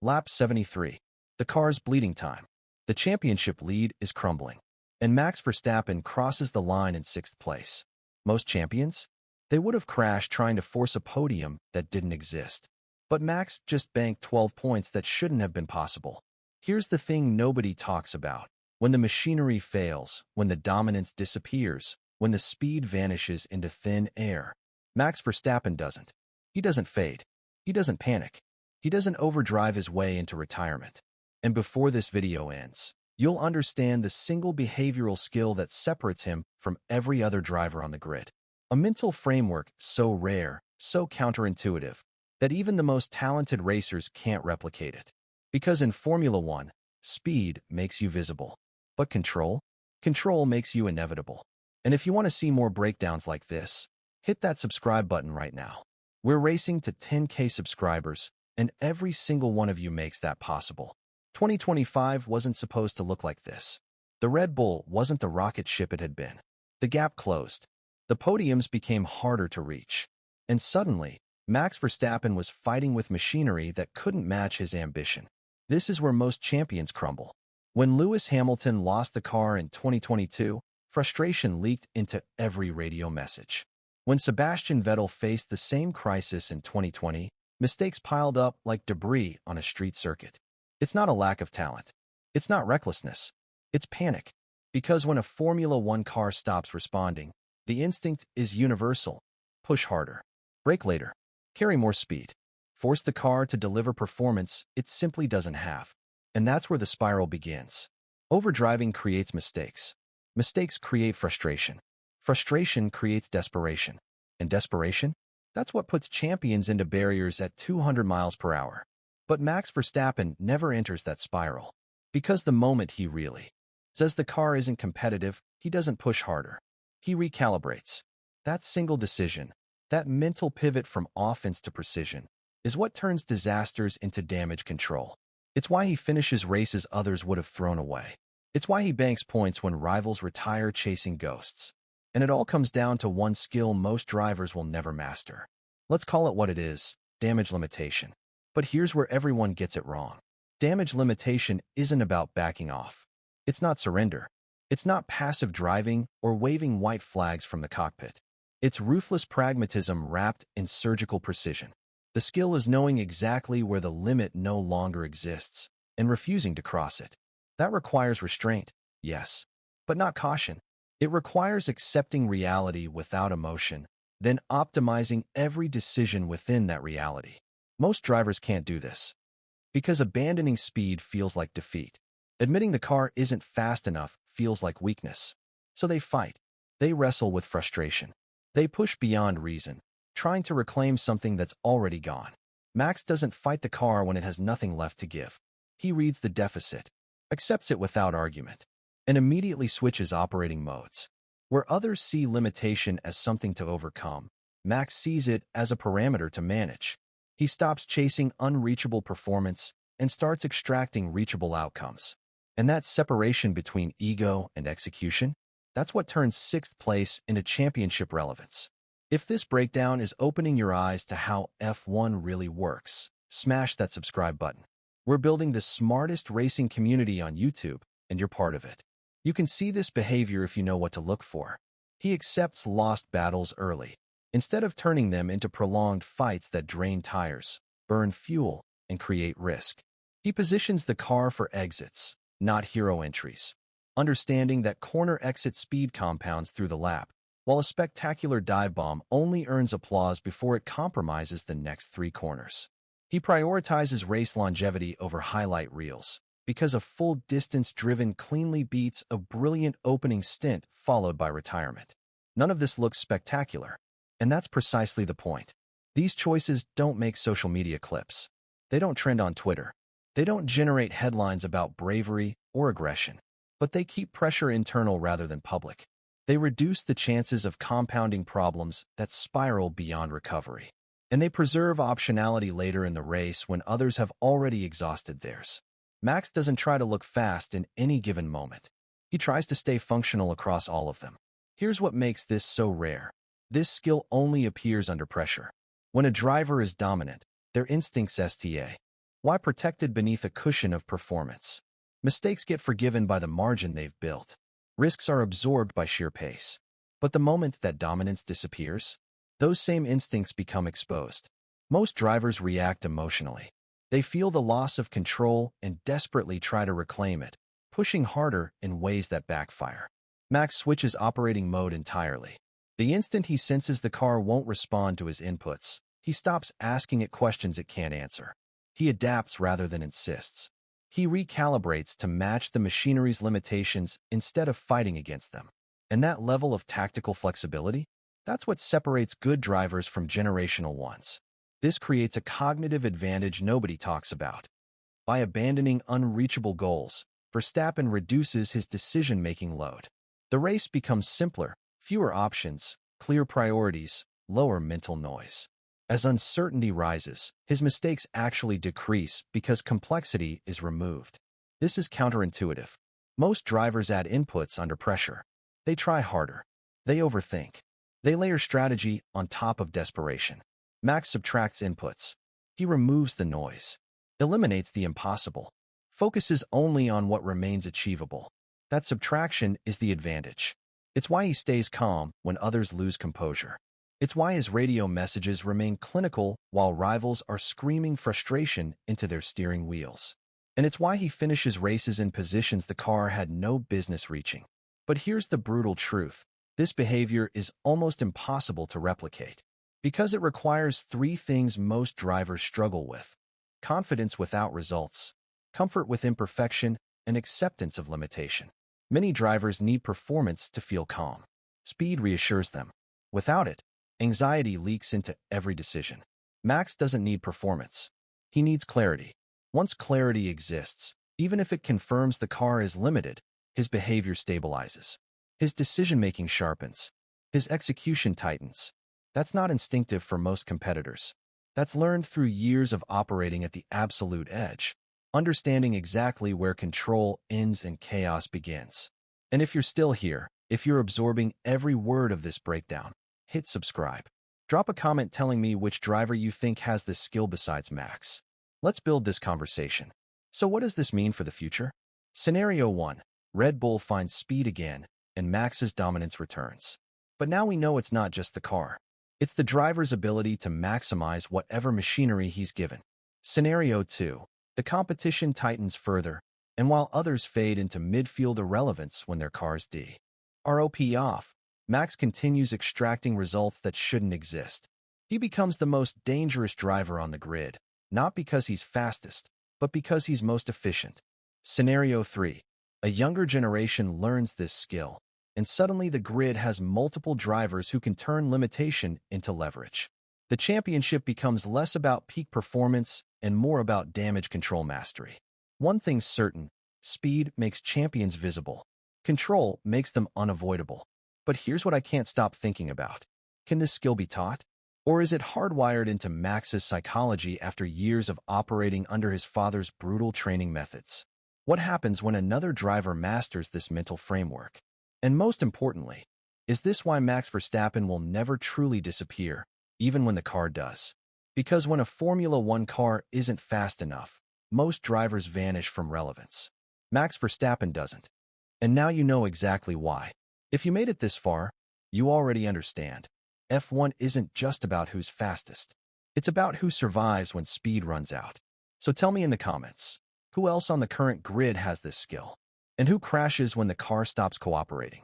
Lap 73. The car's bleeding time. The championship lead is crumbling, and Max Verstappen crosses the line in 6th place. Most champions? They would have crashed trying to force a podium that didn't exist. But Max just banked 12 points that shouldn't have been possible. Here's the thing nobody talks about. When the machinery fails, when the dominance disappears, when the speed vanishes into thin air, Max Verstappen doesn't. He doesn't fade. He doesn't panic. He doesn't overdrive his way into retirement. And before this video ends, you'll understand the single behavioral skill that separates him from every other driver on the grid. A mental framework so rare, so counterintuitive, that even the most talented racers can't replicate it. Because in Formula One, speed makes you visible. But control makes you inevitable. And if you want to see more breakdowns like this, hit that subscribe button right now. We're racing to 10K subscribers, and every single one of you makes that possible. 2025 wasn't supposed to look like this. The Red Bull wasn't the rocket ship it had been. The gap closed. The podiums became harder to reach. And suddenly, Max Verstappen was fighting with machinery that couldn't match his ambition. This is where most champions crumble. When Lewis Hamilton lost the car in 2022, frustration leaked into every radio message. When Sebastian Vettel faced the same crisis in 2020, mistakes piled up like debris on a street circuit. It's not a lack of talent. It's not recklessness. It's panic. Because when a Formula One car stops responding, the instinct is universal. Push harder. Brake later. Carry more speed. Force the car to deliver performance it simply doesn't have. And that's where the spiral begins. Overdriving creates mistakes. Mistakes create frustration. Frustration creates desperation. And desperation? That's what puts champions into barriers at 200 miles per hour. But Max Verstappen never enters that spiral. Because the moment he really says the car isn't competitive, he doesn't push harder. He recalibrates. That single decision, that mental pivot from offense to precision, is what turns disasters into damage control. It's why he finishes races others would have thrown away. It's why he banks points when rivals retire chasing ghosts. And it all comes down to one skill most drivers will never master. Let's call it what it is, damage limitation. But here's where everyone gets it wrong. Damage limitation isn't about backing off. It's not surrender. It's not passive driving or waving white flags from the cockpit. It's ruthless pragmatism wrapped in surgical precision. The skill is knowing exactly where the limit no longer exists and refusing to cross it. That requires restraint, yes, but not caution. It requires accepting reality without emotion, then optimizing every decision within that reality. Most drivers can't do this because abandoning speed feels like defeat. Admitting the car isn't fast enough feels like weakness. So they fight. They wrestle with frustration. They push beyond reason, trying to reclaim something that's already gone. Max doesn't fight the car when it has nothing left to give. He reads the deficit, accepts it without argument, and immediately switches operating modes. Where others see limitation as something to overcome, Max sees it as a parameter to manage. He stops chasing unreachable performance and starts extracting reachable outcomes. And that separation between ego and execution, that's what turns 6th place into championship relevance. If this breakdown is opening your eyes to how F1 really works, smash that subscribe button. We're building the smartest racing community on YouTube, and you're part of it. You can see this behavior if you know what to look for. He accepts lost battles early, instead of turning them into prolonged fights that drain tires, burn fuel, and create risk. He positions the car for exits, not hero entries, understanding that corner exit speed compounds through the lap, while a spectacular dive bomb only earns applause before it compromises the next 3 corners. He prioritizes race longevity over highlight reels, because a full distance driven cleanly beats a brilliant opening stint followed by retirement. None of this looks spectacular, and that's precisely the point. These choices don't make social media clips. They don't trend on Twitter. They don't generate headlines about bravery or aggression, but they keep pressure internal rather than public. They reduce the chances of compounding problems that spiral beyond recovery. And they preserve optionality later in the race when others have already exhausted theirs. Max doesn't try to look fast in any given moment. He tries to stay functional across all of them. Here's what makes this so rare. This skill only appears under pressure. When a driver is dominant, their instincts sta. Why protected beneath a cushion of performance? Mistakes get forgiven by the margin they've built. Risks are absorbed by sheer pace. But the moment that dominance disappears, those same instincts become exposed. Most drivers react emotionally. They feel the loss of control and desperately try to reclaim it, pushing harder in ways that backfire. Max switches operating mode entirely. The instant he senses the car won't respond to his inputs, he stops asking it questions it can't answer. He adapts rather than insists. He recalibrates to match the machinery's limitations instead of fighting against them. And that level of tactical flexibility, that's what separates good drivers from generational ones. This creates a cognitive advantage nobody talks about. By abandoning unreachable goals, Verstappen reduces his decision-making load. The race becomes simpler, fewer options, clear priorities, lower mental noise. As uncertainty rises, his mistakes actually decrease because complexity is removed. This is counterintuitive. Most drivers add inputs under pressure. They try harder. They overthink. They layer strategy on top of desperation. Max subtracts inputs. He removes the noise, eliminates the impossible, focuses only on what remains achievable. That subtraction is the advantage. It's why he stays calm when others lose composure. It's why his radio messages remain clinical while rivals are screaming frustration into their steering wheels. And it's why he finishes races in positions the car had no business reaching. But here's the brutal truth. This behavior is almost impossible to replicate because it requires three things most drivers struggle with: confidence without results, comfort with imperfection, and acceptance of limitation. Many drivers need performance to feel calm. Speed reassures them. Without it, anxiety leaks into every decision. Max doesn't need performance. He needs clarity. Once clarity exists, even if it confirms the car is limited, his behavior stabilizes. His decision-making sharpens. His execution tightens. That's not instinctive for most competitors. That's learned through years of operating at the absolute edge, understanding exactly where control ends and chaos begins. And if you're still here, if you're absorbing every word of this breakdown, hit subscribe. Drop a comment telling me which driver you think has this skill besides Max. Let's build this conversation. So what does this mean for the future? Scenario 1. Red Bull finds speed again, and Max's dominance returns. But now we know it's not just the car. It's the driver's ability to maximize whatever machinery he's given. Scenario 2. The competition tightens further, and while others fade into midfield irrelevance when their cars ROP off, Max continues extracting results that shouldn't exist. He becomes the most dangerous driver on the grid, not because he's fastest, but because he's most efficient. Scenario 3. A younger generation learns this skill, and suddenly the grid has multiple drivers who can turn limitation into leverage. The championship becomes less about peak performance and more about damage control mastery. One thing's certain: speed makes champions visible. Control makes them unavoidable. But here's what I can't stop thinking about. Can this skill be taught? Or is it hardwired into Max's psychology after years of operating under his father's brutal training methods? What happens when another driver masters this mental framework? And most importantly, is this why Max Verstappen will never truly disappear, even when the car does? Because when a Formula One car isn't fast enough, most drivers vanish from relevance. Max Verstappen doesn't. And now you know exactly why. If you made it this far, you already understand. F1 isn't just about who's fastest. It's about who survives when speed runs out. So tell me in the comments, who else on the current grid has this skill? And who crashes when the car stops cooperating?